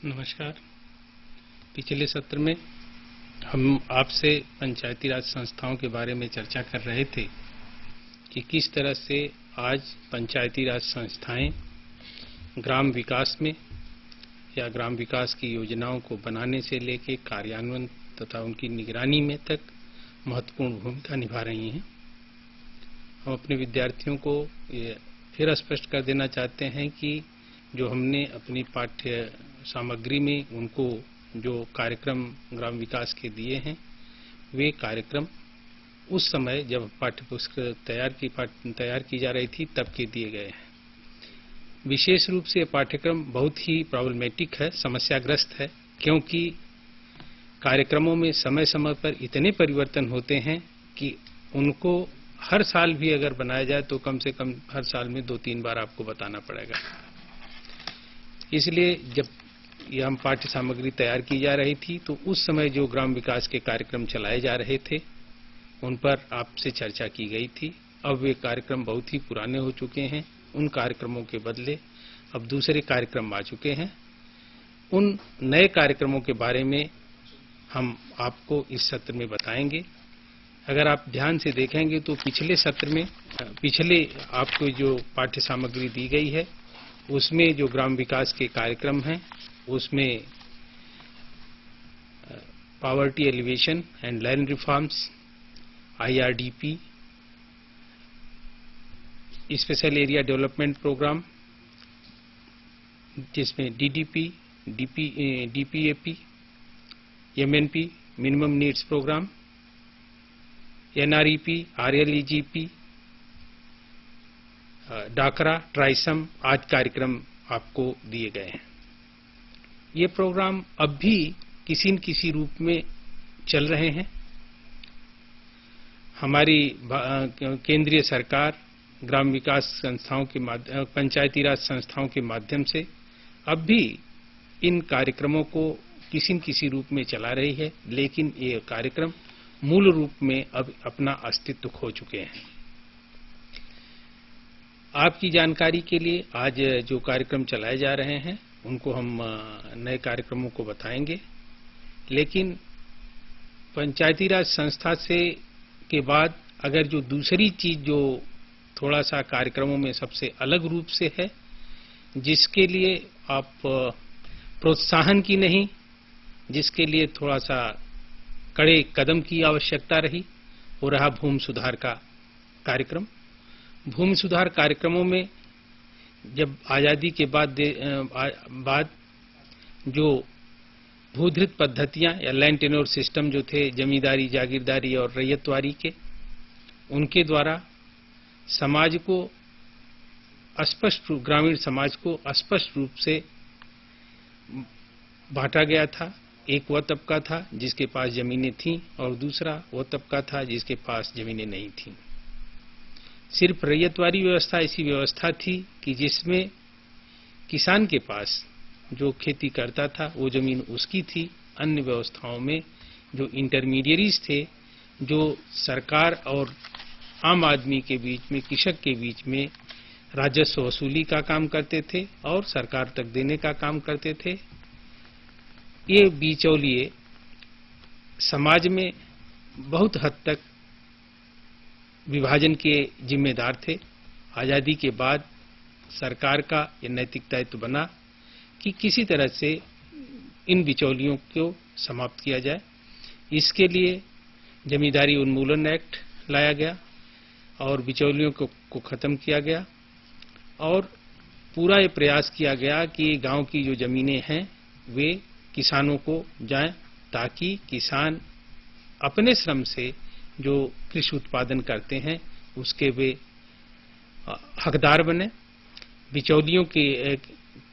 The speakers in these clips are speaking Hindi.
नमस्कार। पिछले सत्र में हम आपसे पंचायती राज संस्थाओं के बारे में चर्चा कर रहे थे कि किस तरह से आज पंचायती राज संस्थाएं ग्राम विकास में या ग्राम विकास की योजनाओं को बनाने से लेकर कार्यान्वयन तथा उनकी निगरानी में तक महत्वपूर्ण भूमिका निभा रही हैं। हम अपने विद्यार्थियों को ये फिर स्पष्ट कर देना चाहते हैं कि जो हमने अपनी पाठ्य सामग्री में उनको जो कार्यक्रम ग्राम विकास के दिए हैं, वे कार्यक्रम उस समय जब पाठ्य पुस्तक तैयार की जा रही थी तब के दिए गए हैं। विशेष रूप से पाठ्यक्रम बहुत ही प्रॉब्लमेटिक है, समस्याग्रस्त है, क्योंकि कार्यक्रमों में समय समय पर इतने परिवर्तन होते हैं कि उनको हर साल भी अगर बनाया जाए तो कम से कम हर साल में 2-3 बार आपको बताना पड़ेगा। इसलिए जब यह हम पाठ्य सामग्री तैयार की जा रही थी तो उस समय जो ग्राम विकास के कार्यक्रम चलाए जा रहे थे उन पर आपसे चर्चा की गई थी। अब वे कार्यक्रम बहुत ही पुराने हो चुके हैं। उन कार्यक्रमों के बदले अब दूसरे कार्यक्रम आ चुके हैं। उन नए कार्यक्रमों के बारे में हम आपको इस सत्र में बताएंगे। अगर आप ध्यान से देखेंगे तो पिछले सत्र में आपको जो पाठ्य सामग्री दी गई है उसमें जो ग्राम विकास के कार्यक्रम हैं उसमें poverty alleviation and land reforms, IRDP, special area development programme जिसमें DDP, DPAP, MNP, minimum needs programme, NREP, RLEGP, डाकरा, ट्राइसम आदि कार्यक्रम आपको दिए गए हैं। ये प्रोग्राम अब भी किसी न किसी रूप में चल रहे हैं। हमारी केंद्रीय सरकार ग्राम विकास संस्थाओं के माध्यम, पंचायती राज संस्थाओं के माध्यम से अब भी इन कार्यक्रमों को किसी न किसी रूप में चला रही है, लेकिन ये कार्यक्रम मूल रूप में अब अपना अस्तित्व खो चुके हैं। आपकी जानकारी के लिए आज जो कार्यक्रम चलाए जा रहे हैं उनको हम नए कार्यक्रमों को बताएंगे, लेकिन पंचायती राज संस्था से के बाद अगर जो दूसरी चीज जो थोड़ा सा कार्यक्रमों में सबसे अलग रूप से है, जिसके लिए आप प्रोत्साहन की नहीं, जिसके लिए थोड़ा सा कड़े कदम की आवश्यकता रही, वो रहा भूमि सुधार का कार्यक्रम। भूमि सुधार कार्यक्रमों में जब आजादी के बाद जो भूधृत पद्धतियां या लैंड टेन्योर सिस्टम जो थे जमींदारी, जागीरदारी और रैयतवारी के, उनके द्वारा समाज को ग्रामीण समाज को स्पष्ट रूप से बांटा गया था। एक वह तबका था जिसके पास जमीनें थीं और दूसरा वह तबका था जिसके पास जमीनें नहीं थीं। सिर्फ रैयतवारी व्यवस्था ऐसी व्यवस्था थी कि जिसमें किसान के पास जो खेती करता था वो जमीन उसकी थी। अन्य व्यवस्थाओं में जो इंटरमीडियरीज थे, जो सरकार और आम आदमी के बीच में, कृषक के बीच में राजस्व वसूली का काम करते थे और सरकार तक देने का काम करते थे, ये बिचौलिए समाज में बहुत हद तक विभाजन के जिम्मेदार थे। आजादी के बाद सरकार का यह नैतिक दायित्व बना कि किसी तरह से इन बिचौलियों को समाप्त किया जाए। इसके लिए जमींदारी उन्मूलन एक्ट लाया गया और बिचौलियों को खत्म किया गया और पूरा ये प्रयास किया गया कि गांव की जो जमीनें हैं वे किसानों को जाएं, ताकि किसान अपने श्रम से जो कृषि उत्पादन करते हैं उसके वे हकदार बने, बिचौलियों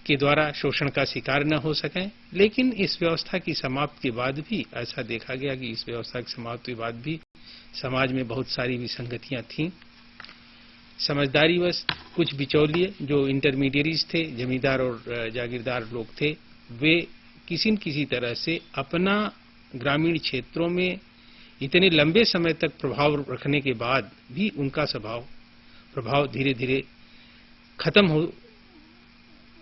के द्वारा शोषण का शिकार न हो सकें। लेकिन इस व्यवस्था की समाप्ति के बाद भी ऐसा देखा गया कि इस व्यवस्था की समाप्ति के बाद भी समाज में बहुत सारी विसंगतियां थीं। समझदारीवश कुछ बिचौलिए जो इंटरमीडियरीज थे, जमींदार और जागीरदार लोग थे, वे किसी न किसी तरह से अपना ग्रामीण क्षेत्रों में इतने लंबे समय तक प्रभाव रखने के बाद भी उनका प्रभाव धीरे धीरे खत्म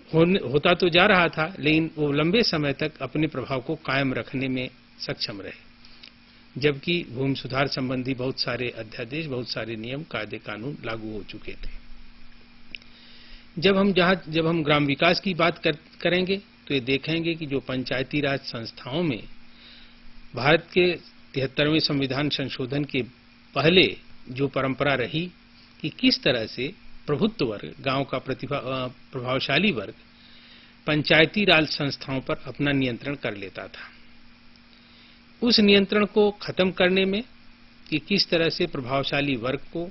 होता तो जा रहा था, लेकिन वो लंबे समय तक अपने प्रभाव को कायम रखने में सक्षम रहे, जबकि भूमि सुधार संबंधी बहुत सारे अध्यादेश, बहुत सारे नियम, कायदे, कानून लागू हो चुके थे। जब हम ग्राम विकास की बात करेंगे तो ये देखेंगे कि जो पंचायती राज संस्थाओं में भारत के 73वें संविधान संशोधन के पहले जो परंपरा रही कि किस तरह से प्रभुत्व वर्ग, गांव का प्रभावशाली वर्ग पंचायती राज संस्थाओं पर अपना नियंत्रण कर लेता था, उस नियंत्रण को खत्म करने में कि किस तरह से प्रभावशाली वर्ग को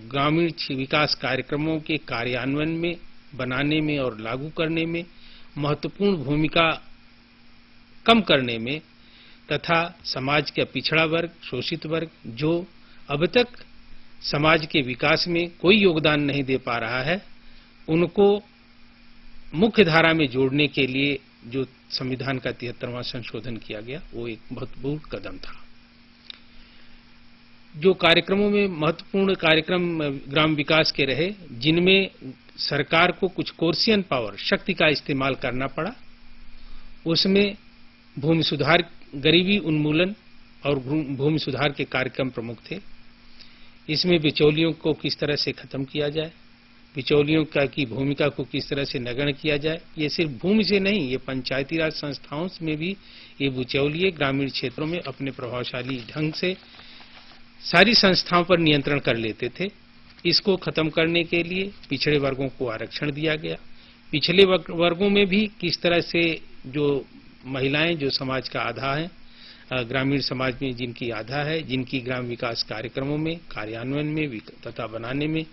ग्रामीण विकास कार्यक्रमों के कार्यान्वयन में, बनाने में और लागू करने में महत्वपूर्ण भूमिका कम करने में, तथा समाज का पिछड़ा वर्ग, शोषित वर्ग जो अब तक समाज के विकास में कोई योगदान नहीं दे पा रहा है, उनको मुख्य धारा में जोड़ने के लिए जो संविधान का 73वां संशोधन किया गया, वो एक महत्वपूर्ण कदम था। जो कार्यक्रमों में महत्वपूर्ण कार्यक्रम ग्राम विकास के रहे, जिनमें सरकार को कुछ कोर्सियन पावर, शक्ति का इस्तेमाल करना पड़ा, उसमें भूमि सुधार, गरीबी उन्मूलन और भूमि सुधार के कार्यक्रम प्रमुख थे। इसमें बिचौलियों को किस तरह से खत्म किया जाए, बिचौलियों की भूमिका को किस तरह से नगण्य किया जाए। ये सिर्फ भूमि से नहीं, ये पंचायती राज संस्थाओं में भी ये बिचौलिए ग्रामीण क्षेत्रों में अपने प्रभावशाली ढंग से सारी संस्थाओं पर नियंत्रण कर लेते थे। इसको खत्म करने के लिए पिछड़े वर्गों को आरक्षण दिया गया। पिछले वर्गों में भी किस तरह से जो महिलाएं, जो समाज का आधा है, ग्रामीण समाज में जिनकी आधा है, जिनकी ग्राम विकास कार्यक्रमों में, कार्यान्वयन में तथा बनाने में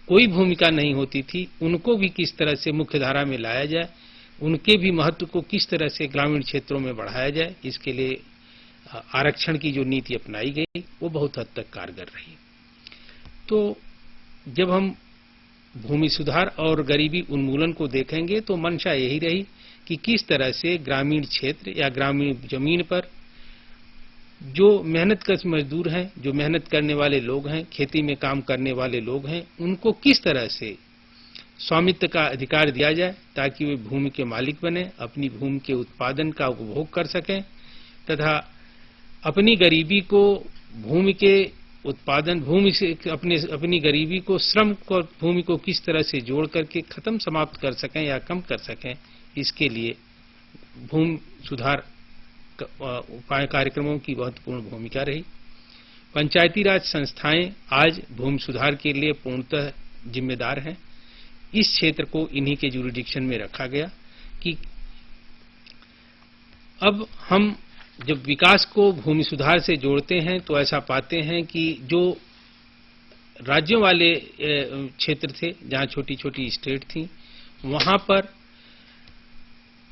कोई भूमिका नहीं होती थी, उनको भी किस तरह से मुख्य धारा में लाया जाए, उनके भी महत्व को किस तरह से ग्रामीण क्षेत्रों में बढ़ाया जाए, इसके लिए आरक्षण की जो नीति अपनाई गई वो बहुत हद तक कारगर रही। तो जब हम भूमि सुधार और गरीबी उन्मूलन को देखेंगे तो मंशा यही रही कि किस तरह से ग्रामीण क्षेत्र या ग्रामीण जमीन पर जो मेहनतकश मजदूर हैं, जो मेहनत करने वाले लोग हैं, खेती में काम करने वाले लोग हैं, उनको किस तरह से स्वामित्व का अधिकार दिया जाए ताकि वे भूमि के मालिक बने, अपनी भूमि के उत्पादन का उपभोग कर सकें तथा अपनी गरीबी को भूमि के उत्पादन, भूमि से अपनी गरीबी को, श्रम को, भूमि को किस तरह से जोड़ करके खत्म, समाप्त कर सकें या कम कर सकें, इसके लिए भूमि सुधार उपाय कार्यक्रमों की महत्वपूर्ण भूमिका रही। पंचायती राज संस्थाएं आज भूमि सुधार के लिए पूर्णतः जिम्मेदार हैं। इस क्षेत्र को इन्हीं के जुरिडिक्शन में रखा गया कि अब हम जब विकास को भूमि सुधार से जोड़ते हैं तो ऐसा पाते हैं कि जो राज्यों वाले क्षेत्र थे, जहां छोटी छोटी स्टेट थी, वहां पर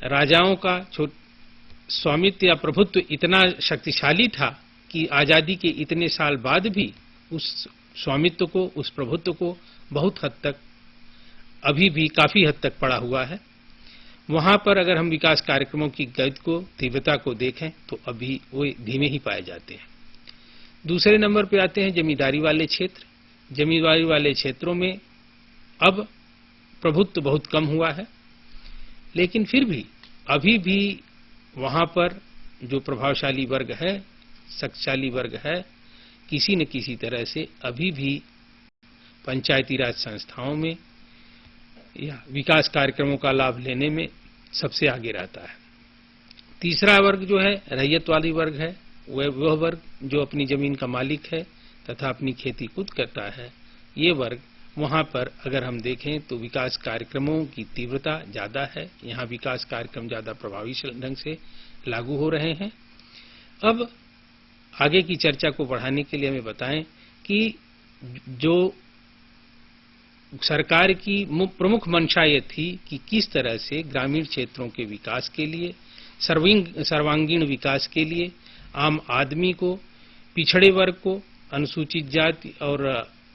राजाओं का स्वामित्व या प्रभुत्व इतना शक्तिशाली था कि आजादी के इतने साल बाद भी उस स्वामित्व को, उस प्रभुत्व को बहुत हद तक, अभी भी काफी हद तक पड़ा हुआ है। वहां पर अगर हम विकास कार्यक्रमों की गति को, तीव्रता को देखें तो अभी वो धीमे ही पाए जाते हैं। दूसरे नंबर पे आते हैं जमींदारी वाले क्षेत्र। जमींदारी वाले क्षेत्रों में अब प्रभुत्व बहुत कम हुआ है, लेकिन फिर भी अभी भी वहां पर जो प्रभावशाली वर्ग है, शक्तिशाली वर्ग है, किसी न किसी तरह से अभी भी पंचायती राज संस्थाओं में या विकास कार्यक्रमों का लाभ लेने में सबसे आगे रहता है। तीसरा वर्ग जो है रैयत वाली वर्ग है, वह वर्ग जो अपनी जमीन का मालिक है तथा अपनी खेती खुद करता है। ये वर्ग, वहां पर अगर हम देखें तो विकास कार्यक्रमों की तीव्रता ज्यादा है, यहाँ विकास कार्यक्रम ज्यादा प्रभावी ढंग से लागू हो रहे हैं। अब आगे की चर्चा को बढ़ाने के लिए हमें बताएं कि जो सरकार की प्रमुख मंशा ये थी कि किस तरह से ग्रामीण क्षेत्रों के विकास के लिए, सर्वांगीण विकास के लिए आम आदमी को, पिछड़े वर्ग को, अनुसूचित जाति और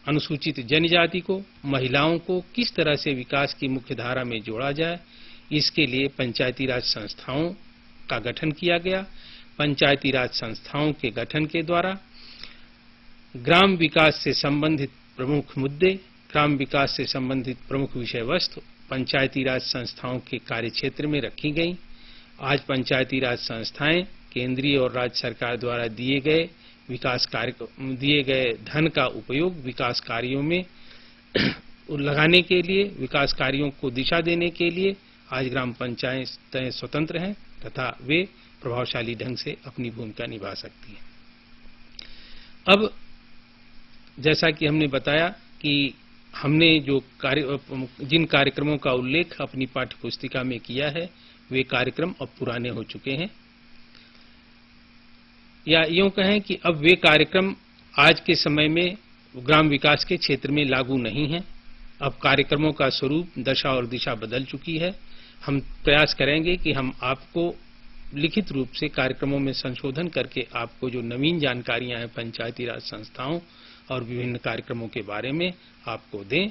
अनुसूचित जनजाति को, महिलाओं को किस तरह से विकास की मुख्य धारा में जोड़ा जाए, इसके लिए पंचायती राज संस्थाओं का गठन किया गया। पंचायती राज संस्थाओं के गठन के द्वारा ग्राम विकास से संबंधित प्रमुख मुद्दे, ग्राम विकास से संबंधित प्रमुख विषय वस्तु पंचायती राज संस्थाओं के कार्यक्षेत्र में रखी गई। आज पंचायती राज संस्थाएं केंद्रीय और राज्य सरकार द्वारा दिए गए धन का उपयोग विकास कार्यों में लगाने के लिए, विकास कार्यों को दिशा देने के लिए आज ग्राम पंचायतें स्वतंत्र हैं तथा वे प्रभावशाली ढंग से अपनी भूमिका निभा सकती हैं। अब जैसा कि हमने बताया कि हमने जिन कार्यक्रमों का उल्लेख अपनी पाठ्य पुस्तिका में किया है वे कार्यक्रम अब पुराने हो चुके हैं, या यूं कहें कि अब वे कार्यक्रम आज के समय में ग्राम विकास के क्षेत्र में लागू नहीं हैं। अब कार्यक्रमों का स्वरूप, दशा और दिशा बदल चुकी है। हम प्रयास करेंगे कि हम आपको लिखित रूप से कार्यक्रमों में संशोधन करके आपको जो नवीन जानकारियां हैं पंचायती राज संस्थाओं और विभिन्न कार्यक्रमों के बारे में आपको दें।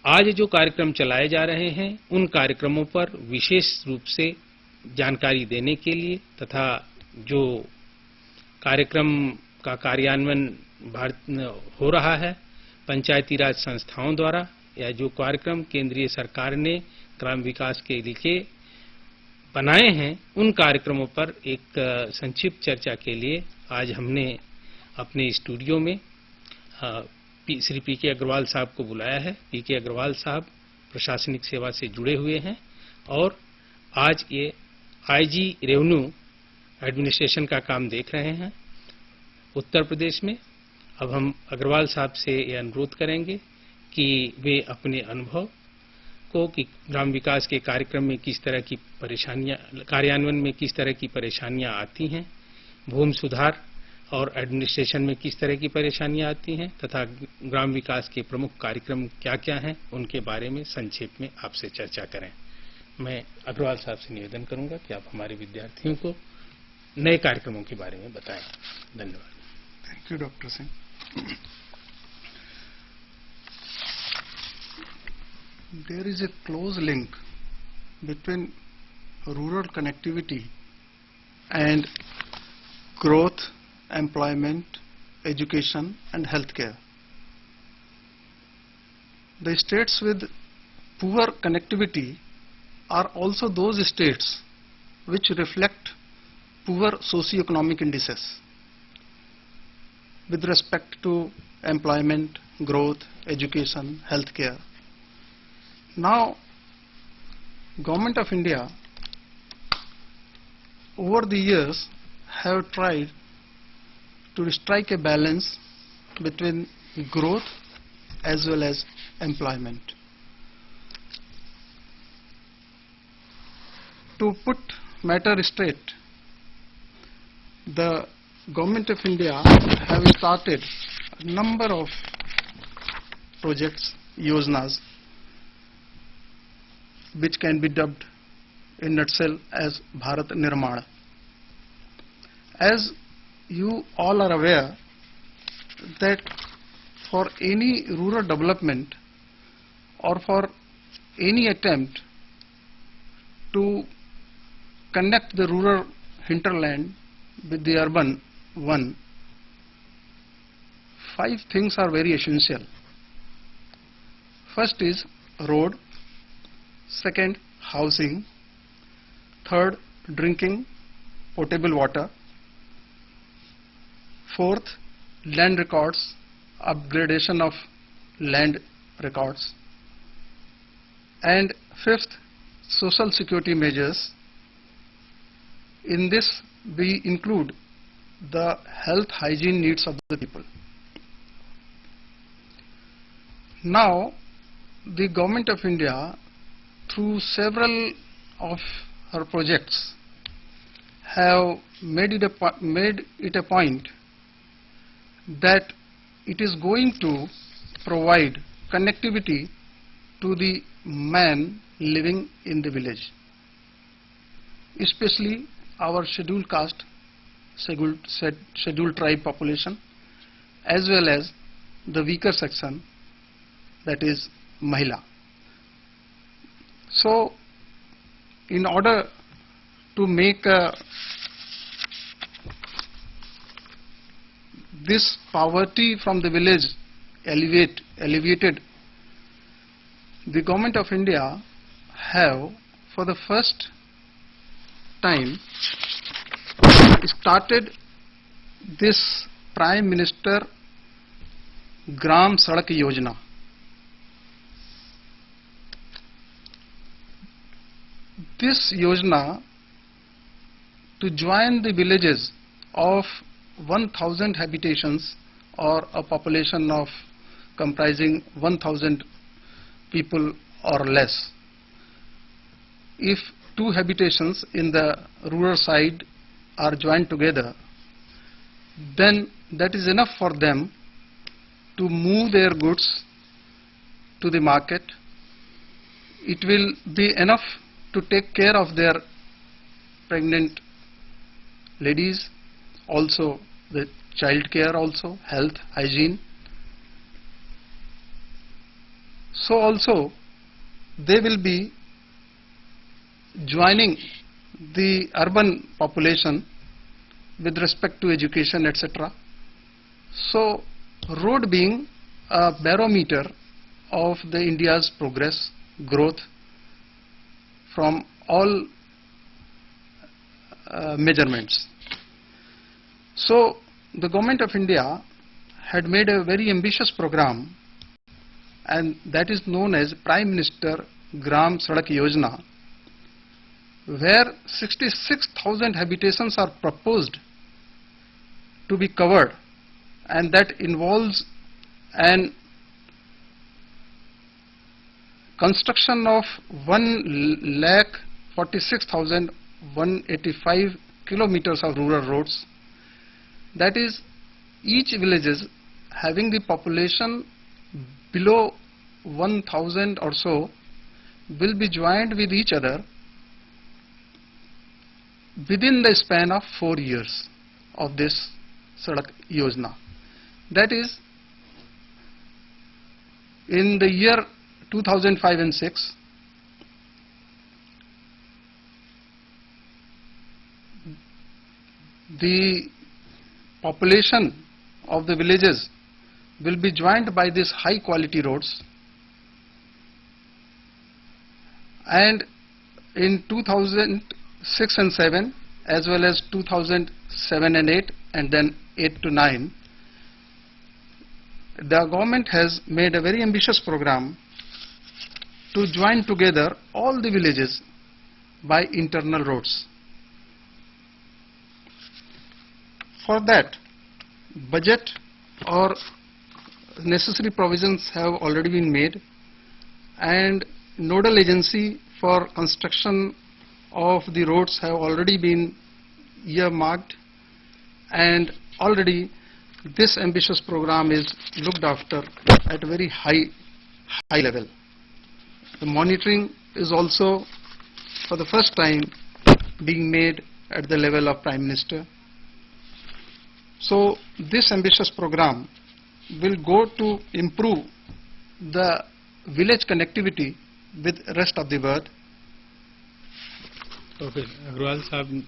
आज जो कार्यक्रम चलाए जा रहे हैं उन कार्यक्रमों पर विशेष रूप से जानकारी देने के लिए तथा जो कार्यक्रम का कार्यान्वयन हो रहा है पंचायती राज संस्थाओं द्वारा, या जो कार्यक्रम केंद्रीय सरकार ने ग्राम विकास के लिए बनाए हैं उन कार्यक्रमों पर एक संक्षिप्त चर्चा के लिए आज हमने अपने स्टूडियो में श्री पी.के. अग्रवाल साहब को बुलाया है। पी.के. अग्रवाल साहब प्रशासनिक सेवा से जुड़े हुए हैं और आज ये आईजी रेवेन्यू एडमिनिस्ट्रेशन का काम देख रहे हैं उत्तर प्रदेश में। अब हम अग्रवाल साहब से ये अनुरोध करेंगे कि वे अपने अनुभव को कि ग्राम विकास के कार्यक्रम में किस तरह की परेशानियां, कार्यान्वयन में किस तरह की परेशानियां आती हैं, भूमि सुधार और एडमिनिस्ट्रेशन में किस तरह की परेशानियां आती हैं तथा ग्राम विकास के प्रमुख कार्यक्रम क्या क्या हैं उनके बारे में संक्षेप में आपसे चर्चा करें। मैं अग्रवाल साहब से निवेदन करूंगा कि आप हमारे विद्यार्थियों को नए कार्यक्रमों के बारे में बताएं। धन्यवाद। Thank you doctor Singh. There is a close link between rural connectivity and growth, employment, education and healthcare. The states with poor connectivity are also those states which reflect poor socio-economic indices with respect to employment, growth, education, healthcare. Now, Government of India over the years have tried to strike a balance between growth as well as employment. To put matter straight, the Government of India have started a number of projects, yojanas, which can be dubbed in nutshell as Bharat Nirman. As you all are aware that for any rural development or for any attempt to connect the rural hinterland with the urban one, 5 things are very essential. First is road, second housing, third drinking potable water, fourth land records, upgradation of land records, and fifth social security measures. In this we include the health hygiene needs of the people. Now the Government of India through several of her projects have made it a point that it is going to provide connectivity to the man living in the village, especially our scheduled caste, scheduled tribe population, as well as the weaker section, that is Mahila. So, in order to make this poverty from the village alleviated, the Government of India have for the first time started this Prime Minister Gram Sadak Yojana. This Yojana to join the villages of 1,000 habitations or a population of comprising 1,000 people or less. If two habitations in the rural side are joined together, then that is enough for them to move their goods to the market. It will be enough to take care of their pregnant ladies, also the child care, also health, hygiene. So also they will be joining the urban population with respect to education, etc. So road being a barometer of the India's progress, growth from all measurements. So the Government of India had made a very ambitious program, and that is known as Prime Minister Gram Sadak Yojana, where 66,000 habitations are proposed to be covered, and that involves an construction of 1,46,185 kilometers of rural roads. That is, each villages having the population below 1,000 or so will be joined with each other within the span of 4 years of this Sadak Yojana. That is, in the year 2005 and 6, the population of the villages will be joined by these high quality roads, and in 2006 and 7 as well as 2007 and 8 and then 8 to 9, the government has made a very ambitious program to join together all the villages by internal roads. For that, budget or necessary provisions have already been made, and nodal agency for construction of the roads have already been earmarked, and already this ambitious program is looked after at a very high level. The monitoring is also for the first time being made at the level of Prime Minister. So this ambitious program will go to improve the village connectivity with rest of the world. तो फिर अग्रवाल साहब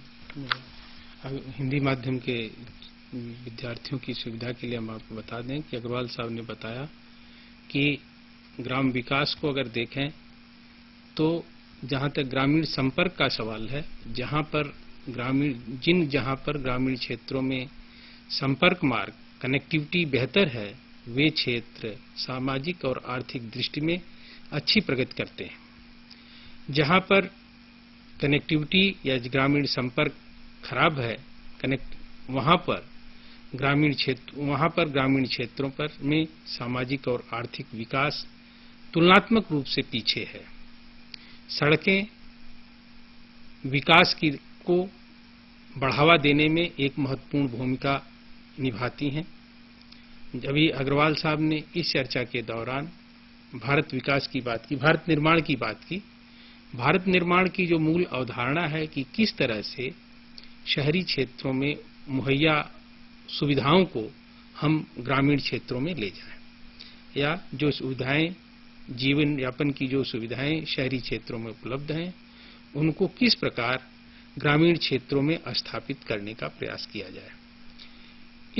हिंदी माध्यम के विद्यार्थियों की सुविधा के लिए हम आपको बता दें कि अग्रवाल साहब ने बताया कि ग्राम विकास को अगर देखें तो जहां तक ग्रामीण संपर्क का सवाल है, जहां पर ग्रामीण क्षेत्रों में संपर्क मार्ग कनेक्टिविटी बेहतर है, वे क्षेत्र सामाजिक और आर्थिक दृष्टि में अच्छी प्रगति करते हैं। जहां पर कनेक्टिविटी या ग्रामीण संपर्क खराब है, वहां पर ग्रामीण क्षेत्रों पर में सामाजिक और आर्थिक विकास तुलनात्मक रूप से पीछे है। सड़कें विकास को बढ़ावा देने में एक महत्वपूर्ण भूमिका निभाती हैं। अभी अग्रवाल साहब ने इस चर्चा के दौरान भारत विकास की बात की, भारत निर्माण की बात की। भारत निर्माण की जो मूल अवधारणा है कि किस तरह से शहरी क्षेत्रों में मुहैया सुविधाओं को हम ग्रामीण क्षेत्रों में ले जाएं, या जो सुविधाएं जीवन यापन की जो सुविधाएं शहरी क्षेत्रों में उपलब्ध हैं उनको किस प्रकार ग्रामीण क्षेत्रों में स्थापित करने का प्रयास किया जाए।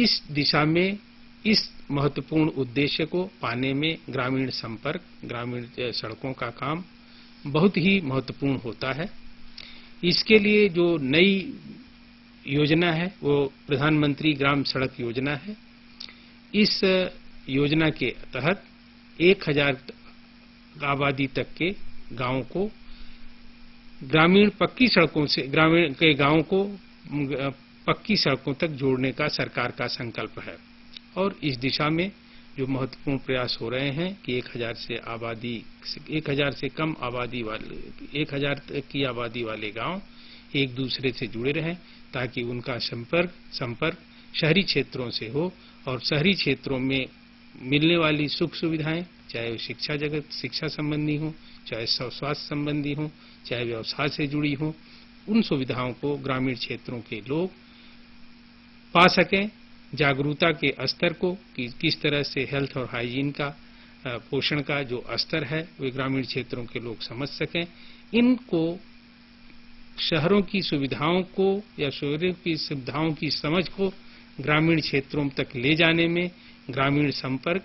इस दिशा में इस महत्वपूर्ण उद्देश्य को पाने में ग्रामीण संपर्क, ग्रामीण सड़कों का काम बहुत ही महत्वपूर्ण होता है। इसके लिए जो नई योजना है वो प्रधानमंत्री ग्राम सड़क योजना है। इस योजना के तहत 1000 आबादी तक के गांवों को ग्रामीण पक्की सड़कों से, ग्रामीण के गांवों को पक्की सड़कों तक जोड़ने का सरकार का संकल्प है। और इस दिशा में जो महत्वपूर्ण प्रयास हो रहे हैं कि 1000 से कम आबादी वाले, 1000 तक की आबादी वाले गांव एक दूसरे से जुड़े रहें, ताकि उनका संपर्क शहरी क्षेत्रों से हो और शहरी क्षेत्रों में मिलने वाली सुख सुविधाएं, चाहे शिक्षा संबंधी हो, चाहे स्वास्थ्य संबंधी हो, चाहे व्यवसाय से जुड़ी हो, उन सुविधाओं को ग्रामीण क्षेत्रों के लोग पा सकें। जागरूकता के स्तर को कि किस तरह से हेल्थ और हाइजीन का, पोषण का जो स्तर है वे ग्रामीण क्षेत्रों के लोग समझ सकें। इनको शहरों की सुविधाओं को या शहरों की सुविधाओं की समझ को ग्रामीण क्षेत्रों तक ले जाने में ग्रामीण संपर्क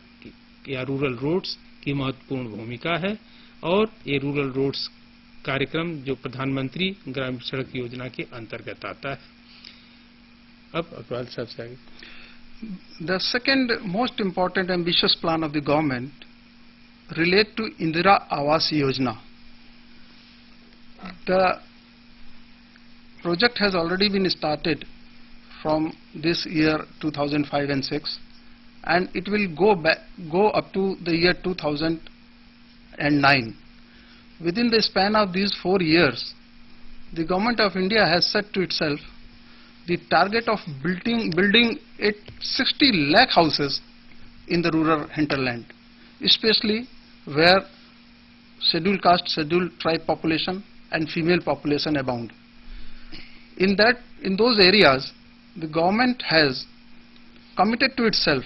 या रूरल रोड्स की महत्वपूर्ण भूमिका है। और ये रूरल रोड्स कार्यक्रम जो प्रधानमंत्री ग्रामीण सड़क योजना के अंतर्गत आता है। अब अग्रवाल साहब से आगे। The second most important ambitious plan of the government relate to Indira Awas Yojana. The project has already been started from this year 2005 and 6, and it will go up to the year 2009. Within the span of these 4 years, the Government of India has set to itself the target of building 60 lakh houses in the rural hinterland, especially where scheduled caste, scheduled tribe population and female population abound. In those areas, the government has committed to itself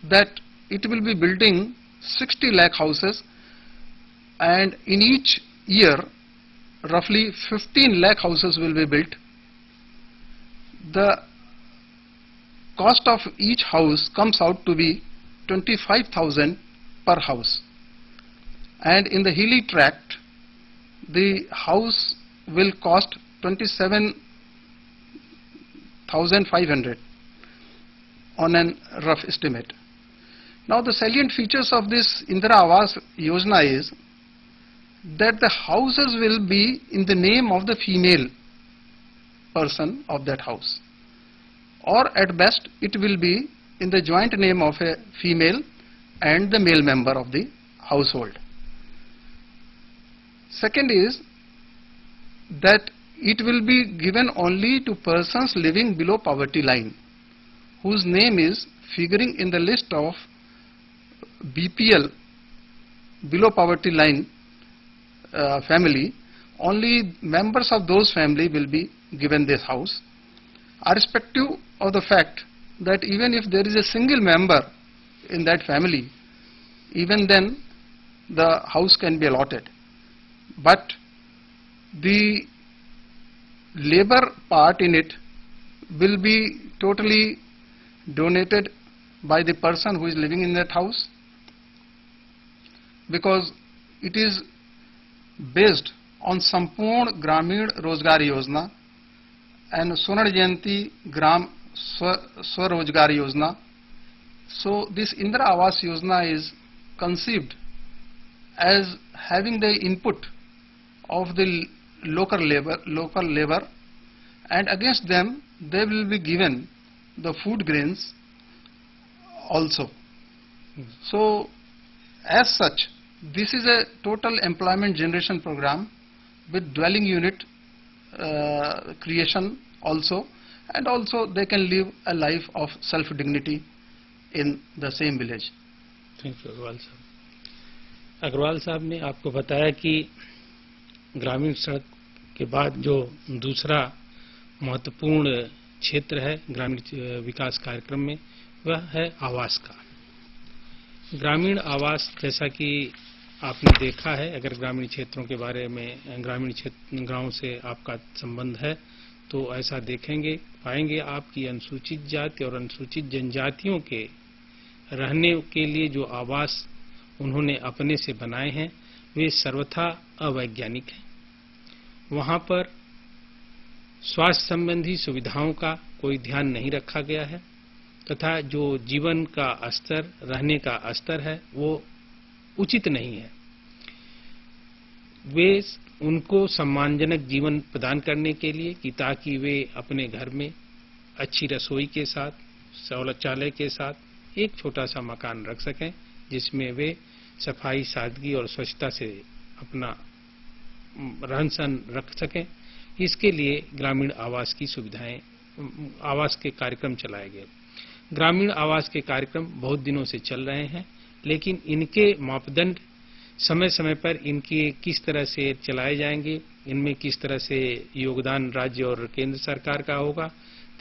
that it will be building 60 lakh houses, and in each year roughly 15 lakh houses will be built. The cost of each house comes out to be 25,000 per house, and in the hilly tract the house will cost 27,500 on a rough estimate. Now the salient features of this Indira Awas Yojana is that the houses will be in the name of the female person of that house, or at best it will be in the joint name of a female and the male member of the household. Second is that it will be given only to persons living below poverty line, whose name is figuring in the list of BPL, below poverty line family. Only members of those family will be given this house, irrespective of the fact that even if there is a single member in that family, even then the house can be allotted. But the labor part in it will be totally donated by the person who is living in that house, because it is based on Sampurn Gramin Rozgar Yojana and Sonar Jayanti Gram Swarojgar Yojana. So this Indira Awas Yojana is conceived as having the input of the local labor, and against them they will be given the food grains also. So as such, this is a total employment generation program with dwelling unit creation also, and also they can live a life of self-dignity in the same village. Thank you, Agarwal साहब। अग्रवाल साहब ने आपको बताया कि ग्रामीण सड़क के बाद जो दूसरा महत्वपूर्ण क्षेत्र है ग्रामीण विकास कार्यक्रम में, वह है आवास का। ग्रामीण आवास, जैसा कि आपने देखा है, अगर ग्रामीण क्षेत्रों के बारे में, ग्रामीण क्षेत्र गांव से आपका संबंध है, तो ऐसा पाएंगे आप कि अनुसूचित जाति और अनुसूचित जनजातियों के रहने के लिए जो आवास उन्होंने अपने से बनाए हैं वे सर्वथा अवैज्ञानिक हैं। वहां पर स्वास्थ्य संबंधी सुविधाओं का कोई ध्यान नहीं रखा गया है तथा जो जीवन का स्तर, रहने का स्तर है वो उचित नहीं है। वे उनको सम्मानजनक जीवन प्रदान करने के लिए कि ताकि वे अपने घर में अच्छी रसोई के साथ, शौचालय के साथ एक छोटा सा मकान रख सकें जिसमें वे सफाई, सादगी और स्वच्छता से अपना रहन सहन रख सकें। इसके लिए ग्रामीण आवास की सुविधाएं, आवास के कार्यक्रम चलाए गए। ग्रामीण आवास के कार्यक्रम बहुत दिनों से चल रहे हैं, लेकिन इनके मापदंड समय समय पर इनके किस तरह से चलाए जाएंगे, इनमें किस तरह से योगदान राज्य और केंद्र सरकार का होगा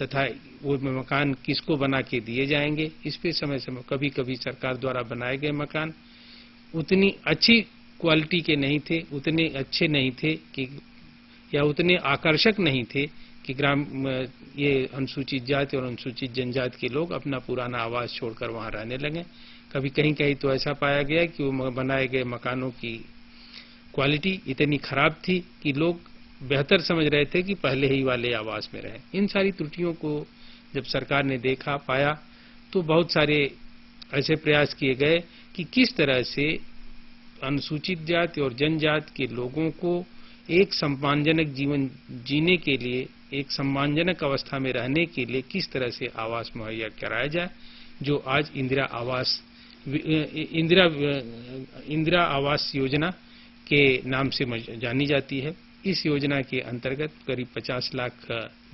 तथा वो मकान किसको बना के दिए जाएंगे, इस पे समय समय कभी कभी सरकार द्वारा बनाए गए मकान उतनी अच्छी क्वालिटी के नहीं थे, उतने अच्छे नहीं थे कि या उतने आकर्षक नहीं थे कि ये अनुसूचित जाति और अनुसूचित जनजाति के लोग अपना पुराना आवास छोड़कर वहां रहने लगे। कभी कहीं कहीं तो ऐसा पाया गया कि वो बनाए गए मकानों की क्वालिटी इतनी खराब थी कि लोग बेहतर समझ रहे थे कि पहले ही वाले आवास में रहें। इन सारी त्रुटियों को जब सरकार ने देखा, पाया, तो बहुत सारे ऐसे प्रयास किए गए कि किस तरह से अनुसूचित जाति और जनजाति के लोगों को एक सम्मानजनक जीवन जीने के लिए, एक सम्मानजनक अवस्था में रहने के लिए किस तरह से आवास मुहैया कराया जाए, जो आज इंदिरा आवास योजना के नाम से जानी जाती है। इस योजना के अंतर्गत करीब 50 लाख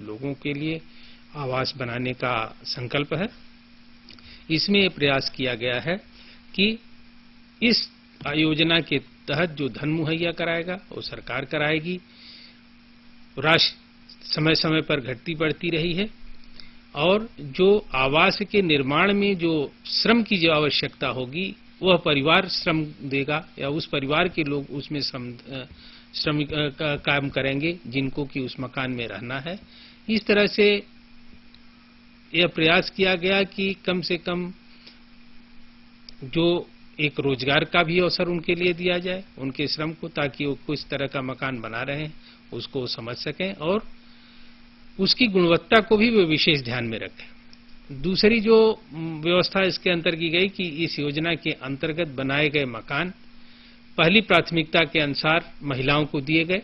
लोगों के लिए आवास बनाने का संकल्प है। इसमें प्रयास किया गया है कि इस योजना के तहत जो धन मुहैया कराएगा वो सरकार कराएगी। राशि समय समय पर घटती बढ़ती रही है और जो आवास के निर्माण में जो श्रम की जो आवश्यकता होगी वह परिवार श्रम देगा या उस परिवार के लोग उसमें श्रम का काम करेंगे जिनको कि उस मकान में रहना है। इस तरह से यह प्रयास किया गया कि कम से कम जो एक रोजगार का भी अवसर उनके लिए दिया जाए, उनके श्रम को, ताकि वो किस तरह का मकान बना रहे हैं उसको समझ सकें और उसकी गुणवत्ता को भी वे विशेष ध्यान में रखें। दूसरी जो व्यवस्था इसके अंतर की गई कि इस योजना के अंतर्गत बनाए गए मकान पहली प्राथमिकता के अनुसार महिलाओं को दिए गए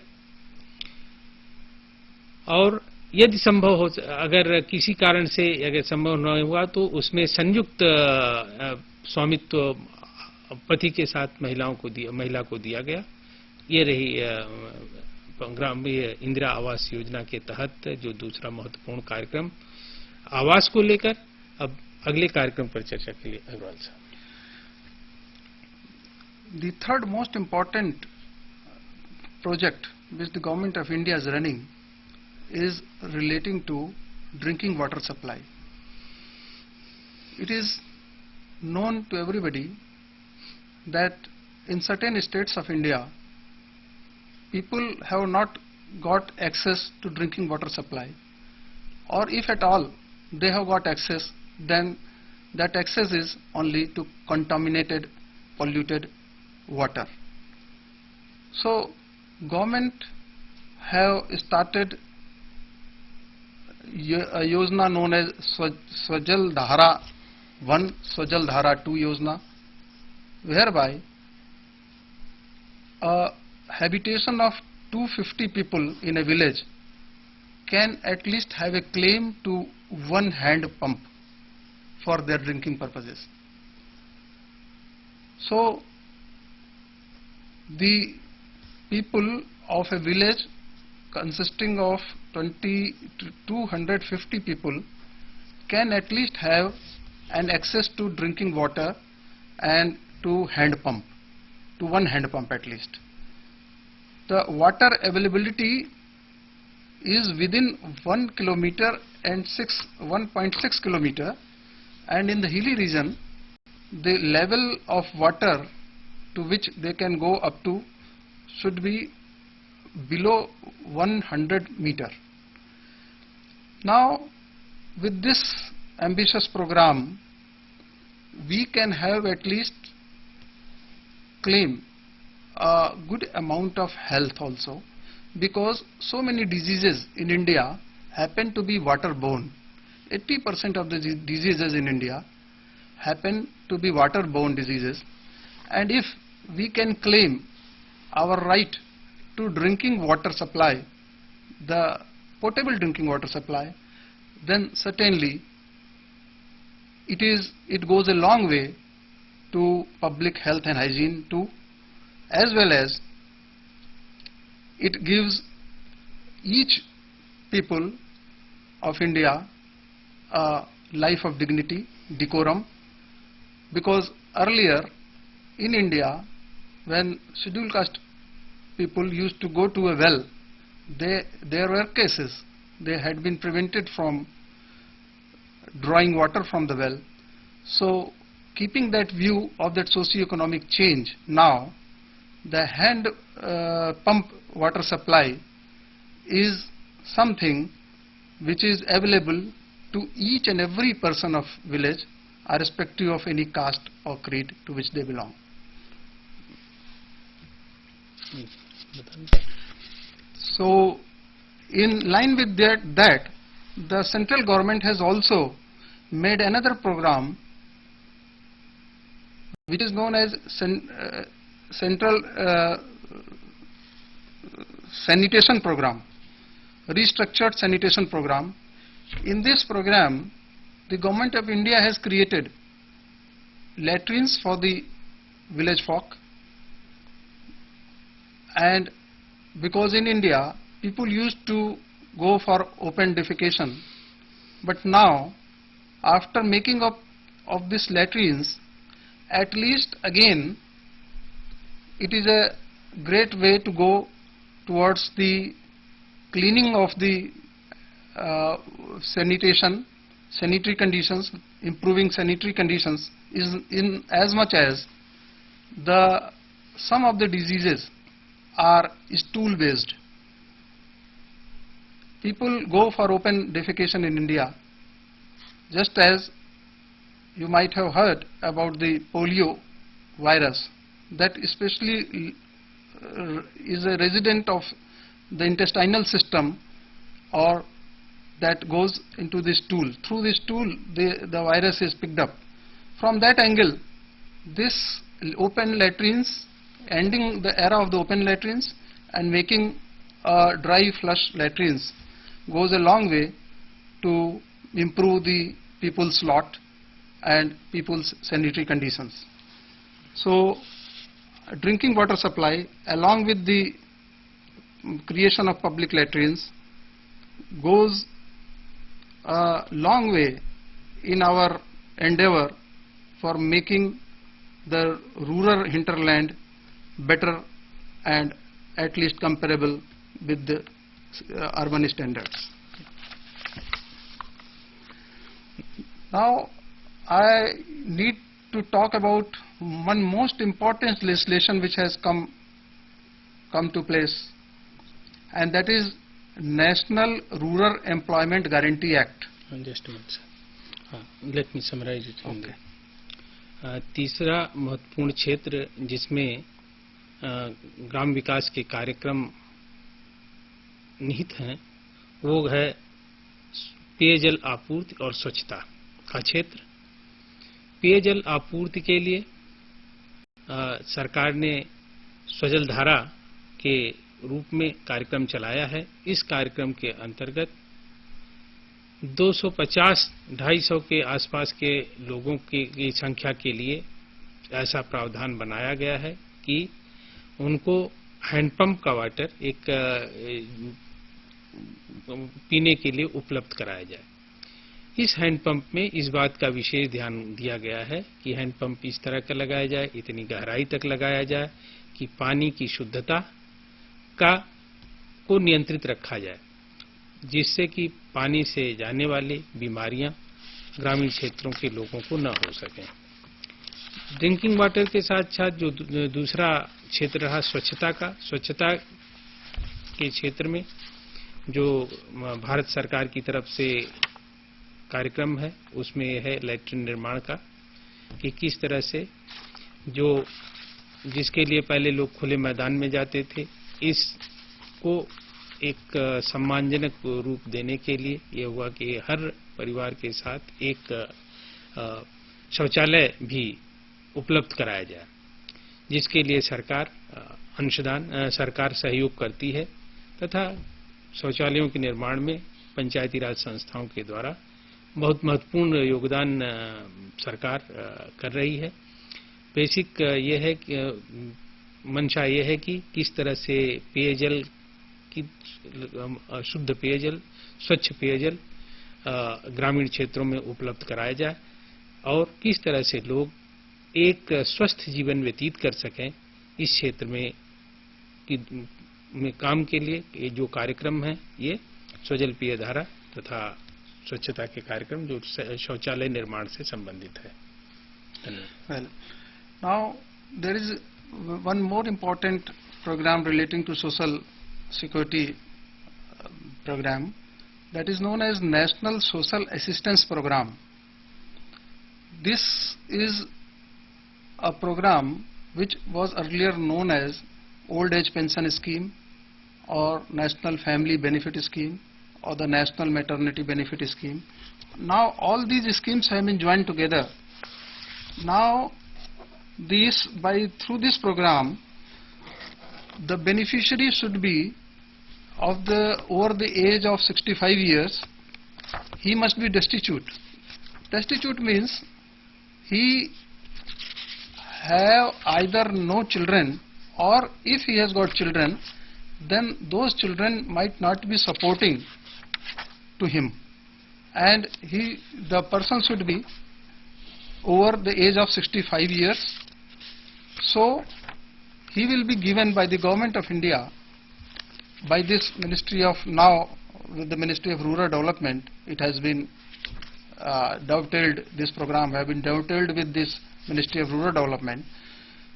और यदि संभव हो, अगर किसी कारण से अगर संभव न हुआ तो उसमें संयुक्त स्वामित्व पति के साथ महिला को दिया गया। ये रही इंदिरा आवास योजना के तहत जो दूसरा महत्वपूर्ण कार्यक्रम आवास को लेकर। अब अगले कार्यक्रम पर चर्चा के लिए अग्रवाल साहब। The third most important project which the government of India is running is relating to drinking water supply. It is known to everybody that in certain states of India, people have not got access to drinking water supply, or if at all they have got access, then that access is only to contaminated, polluted water. So government have started a yojana known as Swajal Dhara 1, Swajal Dhara 2 yojana, whereby a habitation of 250 people in a village can at least have a claim to one hand pump for their drinking purposes. So the people of a village consisting of 20 to 250 people can at least have an access to drinking water and to hand pump, to one hand pump at least. The water availability is within 1 kilometer and 1.6 kilometer, and in the hilly region the level of water to which they can go up to should be below 100 meter. Now, with this ambitious program, we can have at least claim a good amount of health also, because so many diseases in India happen to be waterborne. 80% of the diseases in India happen to be waterborne diseases, and if we can claim our right to drinking water supply, the potable drinking water supply, then certainly it goes a long way to public health and hygiene too, as well as it gives each people of India a life of dignity, decorum, because earlier in India, when scheduled caste people used to go to a well, there were cases they had been prevented from drawing water from the well. So, keeping that view of that socio-economic change, now the hand pump water supply is something which is available to each and every person of village, irrespective of any caste or creed to which they belong. So, in line with that, the central government has also made another program which is known as Central Sanitation Program, Restructured Sanitation Program. In this program, the Government of India has created latrines for the village folk, and because in India people used to go for open defecation, but now after making up of these latrines, at least again it is a great way to go towards the cleaning of the sanitary conditions, improving sanitary conditions, is in as much as some of the diseases are stool based. People go for open defecation in India, just as you might have heard about the polio virus, that especially is a resident of the intestinal system, or that goes into the stool. Through the stool the virus is picked up. From that angle, this open latrines, ending the era of the open latrines and making dry flush latrines, goes a long way to improve the people's lot and people's sanitary conditions. So, drinking water supply along with the creation of public latrines goes a long way in our endeavor for making the rural hinterland better and at least comparable with the urban standards. Now, I need to talk about one most important legislation which has come to place, and that is National Rural Employment Guarantee Act. Just a minute, sir. Let me summarize it on that. तीसरा महत्वपूर्ण क्षेत्र जिसमें ग्राम विकास के कार्यक्रम निहित हैं, वो है पेयजल आपूर्ति और स्वच्छता का क्षेत्र। पेयजल आपूर्ति के लिए सरकार ने स्वजल धारा के रूप में कार्यक्रम चलाया है। इस कार्यक्रम के अंतर्गत 250-250 के आसपास के लोगों की संख्या के लिए ऐसा प्रावधान बनाया गया है कि उनको हैंडपंप का वाटर एक पीने के लिए उपलब्ध कराया जाए। इस हैंडपंप में इस बात का विशेष ध्यान दिया गया है कि हैंडपंप इस तरह का लगाया जाए, इतनी गहराई तक लगाया जाए कि पानी की शुद्धता को नियंत्रित रखा जाए, जिससे कि पानी से जाने वाली बीमारियां ग्रामीण क्षेत्रों के लोगों को न हो सकें। ड्रिंकिंग वाटर के साथ साथ जो दूसरा क्षेत्र रहा स्वच्छता का, स्वच्छता के क्षेत्र में जो भारत सरकार की तरफ से कार्यक्रम है उसमें है लैट्रिन निर्माण का, कि किस तरह से जो जिसके लिए पहले लोग खुले मैदान में जाते थे, इसको एक सम्मानजनक रूप देने के लिए ये हुआ कि हर परिवार के साथ एक शौचालय भी उपलब्ध कराया जाए, जिसके लिए सरकार सरकार सहयोग करती है तथा शौचालयों के निर्माण में पंचायती राज संस्थाओं के द्वारा बहुत महत्वपूर्ण योगदान सरकार कर रही है। बेसिक ये है कि मंशा ये है कि किस तरह से पेयजल की शुद्ध पेयजल, स्वच्छ पेयजल ग्रामीण क्षेत्रों में उपलब्ध कराया जाए और किस तरह से लोग एक स्वस्थ जीवन व्यतीत कर सकें। इस क्षेत्र में काम के लिए ये जो कार्यक्रम है ये स्वजल पेय धारा तथा स्वच्छता के कार्यक्रम जो शौचालय निर्माण से संबंधित है। Well, now there is one more important program relating to social security program, that is known as National Social Assistance Program. This is a program which was earlier known as Old Age Pension Scheme or National Family Benefit Scheme or the National Maternity Benefit Scheme. Now all these schemes have been joined together. Now through this program, the beneficiary should be over the age of 65 years. He must be destitute. Destitute means he have either no children, or if he has got children, then those children might not be supporting to him, and the person should be over the age of 65 years. So he will be given by the Government of India, by this Ministry of, now with the Ministry of Rural Development, it has been dovetailed, this program have been dovetailed with this Ministry of Rural Development.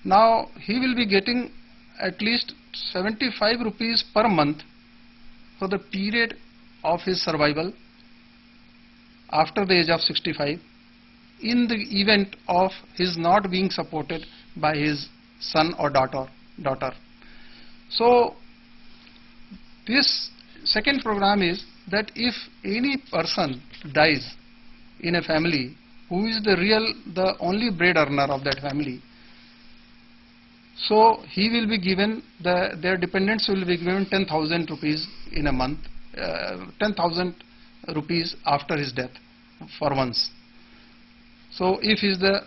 Now he will be getting at least 75 rupees per month for the period of his survival after the age of 65, in the event of his not being supported by his son or daughter. So this second program is that if any person dies in a family who is the only bread earner of that family, so he will be given, their dependents will be given 10,000 rupees in a month, 10,000 rupees after his death for once. So if he is the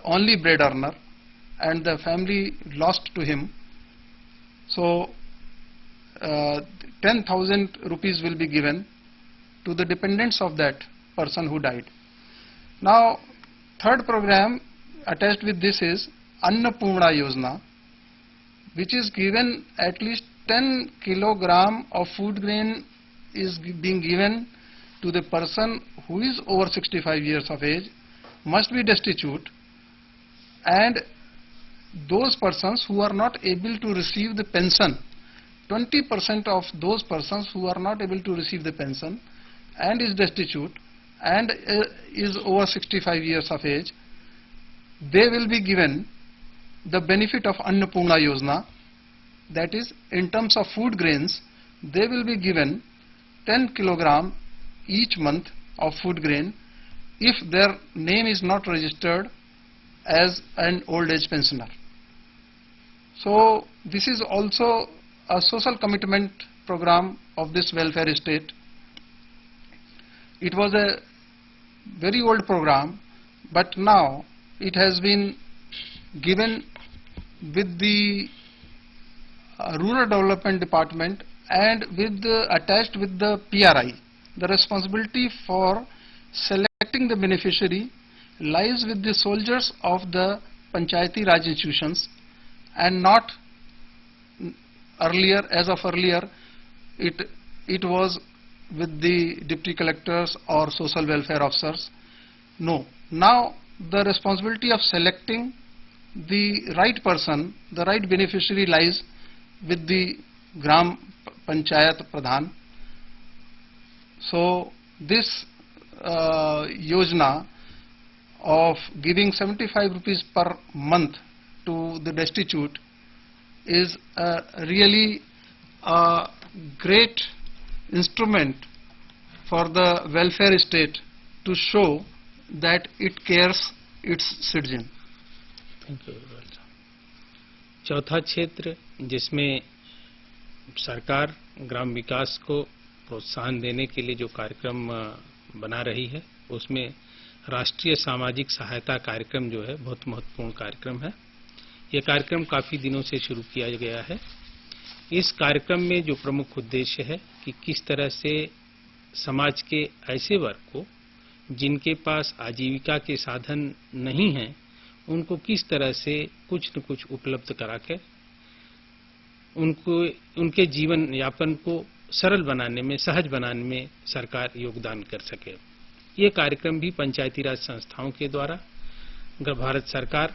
only bread earner and the family lost to him, so 10,000 rupees will be given to the dependents of that person who died. Now third program attached with this is Annapurna Yojana, which is given at least 10 kilogram of food grain is being given to the person who is over 65 years of age, must be destitute, and those persons who are not able to receive the pension, 20% of those persons who are not able to receive the pension and is destitute and is over 65 years of age, they will be given the benefit of Annapurna Yojana. That is, in terms of food grains, they will be given 10 kilogram each month of food grain if their name is not registered as an old age pensioner. So this is also a social commitment program of this welfare state. It was a very old program, but now it has been given with the Rural Development Department and attached with the PRI. The responsibility for selecting the beneficiary lies with the soldiers of the Panchayati Raj institutions, and not earlier, as of earlier, it was with the deputy collectors or social welfare officers. No, now the responsibility of selecting the right person, the right beneficiary, lies with the Gram Panchayat Pradhan. So this Yojana of giving 75 rupees per month to the destitute is really a great instrument for the welfare state to show that it cares its citizen. Thank you. चौथा क्षेत्र जिसमें सरकार ग्राम विकास को प्रोत्साहन देने के लिए जो कार्यक्रम बना रही है, उसमें राष्ट्रीय सामाजिक सहायता कार्यक्रम जो है बहुत महत्वपूर्ण कार्यक्रम है। यह कार्यक्रम काफी दिनों से शुरू किया गया है। इस कार्यक्रम में जो प्रमुख उद्देश्य है कि किस तरह से समाज के ऐसे वर्ग को जिनके पास आजीविका के साधन नहीं हैं, उनको किस तरह से कुछ न कुछ उपलब्ध कराकर उनके जीवन यापन को सरल बनाने में, सहज बनाने में सरकार योगदान कर सके। ये कार्यक्रम भी पंचायती राज संस्थाओं के द्वारा भारत सरकार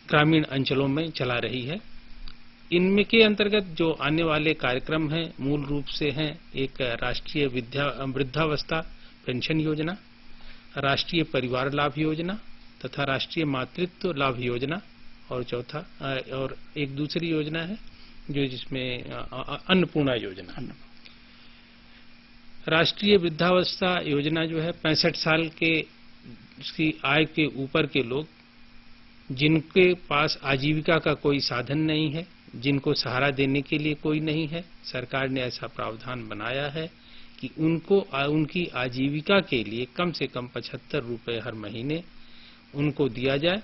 ग्रामीण अंचलों में चला रही है। इनमें के अंतर्गत जो आने वाले कार्यक्रम हैं, मूल रूप से हैं एक राष्ट्रीय वृद्धावस्था पेंशन योजना, राष्ट्रीय परिवार लाभ योजना तथा राष्ट्रीय मातृत्व लाभ योजना, और चौथा और एक दूसरी योजना है जो जिसमें अन्नपूर्णा योजना। राष्ट्रीय वृद्धावस्था योजना जो है 65 साल के उसकी आय के ऊपर के लोग जिनके पास आजीविका का कोई साधन नहीं है, जिनको सहारा देने के लिए कोई नहीं है, सरकार ने ऐसा प्रावधान बनाया है कि उनको उनकी आजीविका के लिए कम से कम 75 रुपए हर महीने उनको दिया जाए।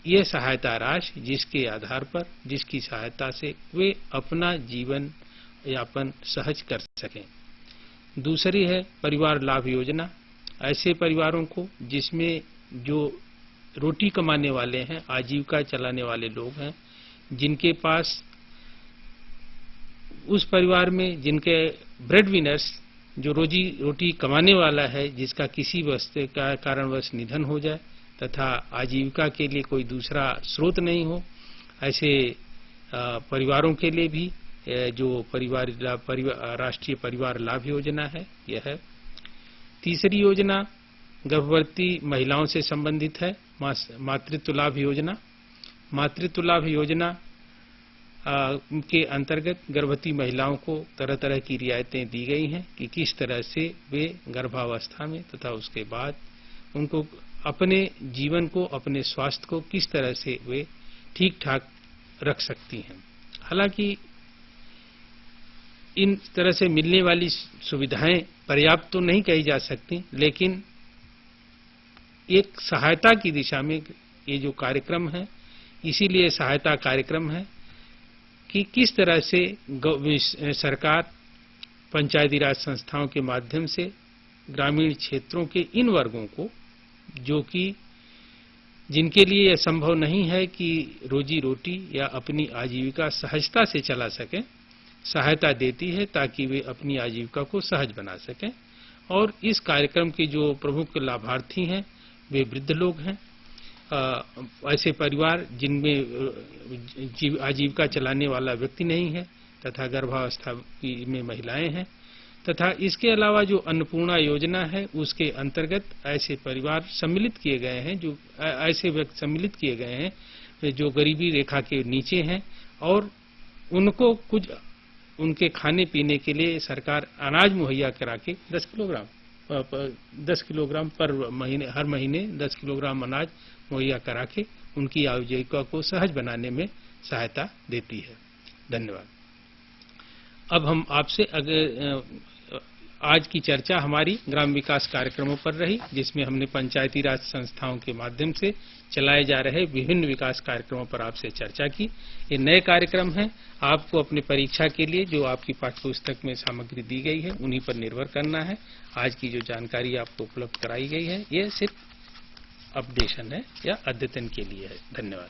ये सहायता राशि जिसके आधार पर, जिसकी सहायता से वे अपना जीवन यापन सहज कर सकें। दूसरी है परिवार लाभ योजना। ऐसे परिवारों को जिसमें जो रोटी कमाने वाले हैं, आजीविका चलाने वाले लोग हैं, जिनके पास उस परिवार में जिनके ब्रेड विनर्स जो रोजी रोटी कमाने वाला है, जिसका किसी वजह का कारणवश निधन हो जाए तथा आजीविका के लिए कोई दूसरा स्रोत नहीं हो, ऐसे परिवारों के लिए भी जो राष्ट्रीय परिवार लाभ योजना है यह है। तीसरी योजना गर्भवती महिलाओं से संबंधित है, मातृत्व लाभ योजना। मातृत्व लाभ योजना के अंतर्गत गर्भवती महिलाओं को तरह तरह की रियायतें दी गई हैं कि किस तरह से वे गर्भावस्था में तथा उसके बाद उनको अपने जीवन को, अपने स्वास्थ्य को किस तरह से वे ठीक ठाक रख सकती हैं। हालांकि इन तरह से मिलने वाली सुविधाएं पर्याप्त तो नहीं कही जा सकती, लेकिन एक सहायता की दिशा में ये जो कार्यक्रम है, इसीलिए सहायता कार्यक्रम है कि किस तरह से सरकार पंचायती राज संस्थाओं के माध्यम से ग्रामीण क्षेत्रों के इन वर्गों को जो कि जिनके लिए यह संभव नहीं है कि रोजी रोटी या अपनी आजीविका सहजता से चला सकें, सहायता देती है ताकि वे अपनी आजीविका को सहज बना सकें। और इस कार्यक्रम के जो प्रमुख लाभार्थी हैं वे वृद्ध लोग हैं, ऐसे परिवार जिनमें आजीविका चलाने वाला व्यक्ति नहीं है तथा गर्भावस्था में महिलाएं हैं, तथा इसके अलावा जो अन्नपूर्णा योजना है उसके अंतर्गत ऐसे परिवार सम्मिलित किए गए हैं, जो ऐसे व्यक्ति सम्मिलित किए गए हैं जो गरीबी रेखा के नीचे हैं, और उनको कुछ उनके खाने पीने के लिए सरकार अनाज मुहैया करा के 10 किलोग्राम पर महीने, हर महीने 10 किलोग्राम अनाज मुहैया करा के उनकी आजीविका को सहज बनाने में सहायता देती है। धन्यवाद। अब हम आपसे आज की चर्चा हमारी ग्राम विकास कार्यक्रमों पर रही, जिसमें हमने पंचायती राज संस्थाओं के माध्यम से चलाए जा रहे विभिन्न विकास कार्यक्रमों पर आपसे चर्चा की। ये नए कार्यक्रम हैं, आपको अपने परीक्षा के लिए जो आपकी पाठ्यपुस्तक में सामग्री दी गई है उन्हीं पर निर्भर करना है। आज की जो जानकारी आपको उपलब्ध कराई गई है ये सिर्फ अपडेशन है या अद्यतन के लिए है। धन्यवाद।